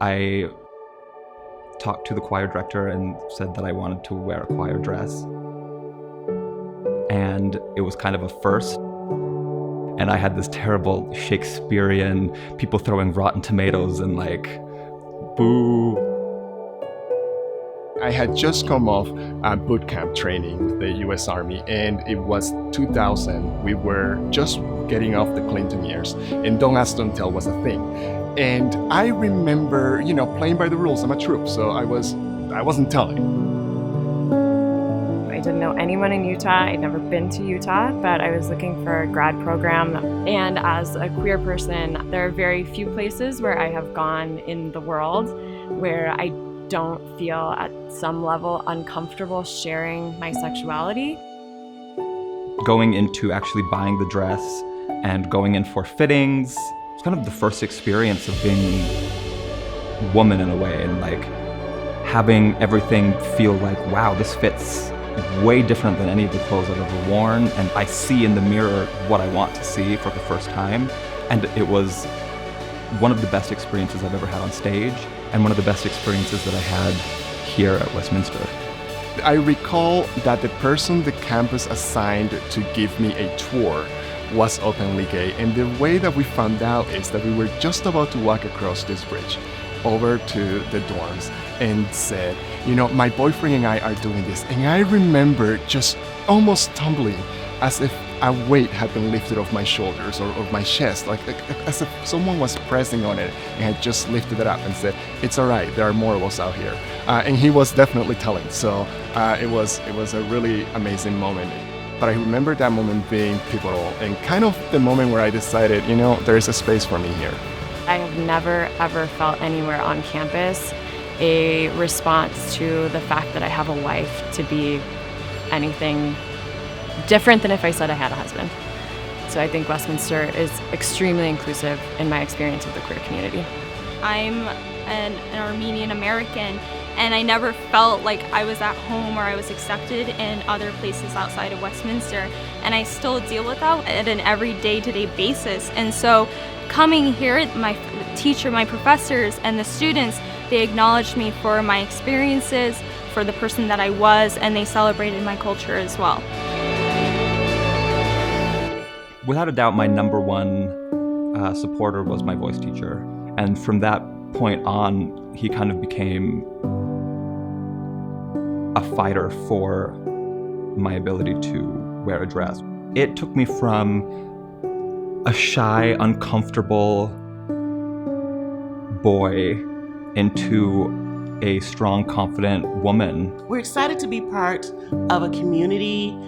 I talked to the choir director and said that I wanted to wear a choir dress. And it was kind of a first. And I had this terrible Shakespearean, people throwing rotten tomatoes and like, boo. I had just come off boot camp training with the US Army, and it was 2000. We were just getting off the Clinton years, and Don't Ask, Don't Tell was a thing. And I remember, playing by the rules. I'm a troop, so I wasn't telling. I didn't know anyone in Utah. I'd never been to Utah, but I was looking for a grad program. And as a queer person, there are very few places where I have gone in the world where I don't feel at some level uncomfortable sharing my sexuality. Going into actually buying the dress and going in for fittings, it's kind of the first experience of being a woman in a way, and like having everything feel like, wow, this fits way different than any of the clothes I've ever worn, and I see in the mirror what I want to see for the first time. And it was one of the best experiences I've ever had on stage, and one of the best experiences that I had here at Westminster. I recall that the person the campus assigned to give me a tour was openly gay, and the way that we found out is that we were just about to walk across this bridge over to the dorms and said, my boyfriend and I are doing this. And I remember just almost tumbling, as if a weight had been lifted off my shoulders or of my chest, like as if someone was pressing on it and had just lifted it up and said, it's all right, there are more of us out here. And he was definitely telling. So it was a really amazing moment. But I remember that moment being pivotal and kind of the moment where I decided, there is a space for me here. I have never, ever felt anywhere on campus a response to the fact that I have a wife to be anything different than if I said I had a husband. So I think Westminster is extremely inclusive in my experience of the queer community. I'm an Armenian American, and I never felt like I was at home or I was accepted in other places outside of Westminster, and I still deal with that at an every day-to-day basis. And so coming here, my teacher, my professors, and the students, they acknowledged me for my experiences, for the person that I was, and they celebrated my culture as well. Without a doubt, my number one supporter was my voice teacher. And from that point on, he kind of became a fighter for my ability to wear a dress. It took me from a shy, uncomfortable boy into a strong, confident woman. We're excited to be part of a community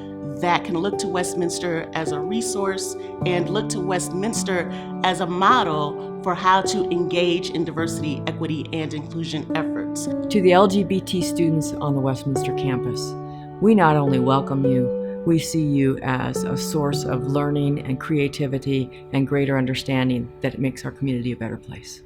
that can look to Westminster as a resource and look to Westminster as a model for how to engage in diversity, equity, and inclusion efforts. To the LGBT students on the Westminster campus, we not only welcome you, we see you as a source of learning and creativity and greater understanding that makes our community a better place.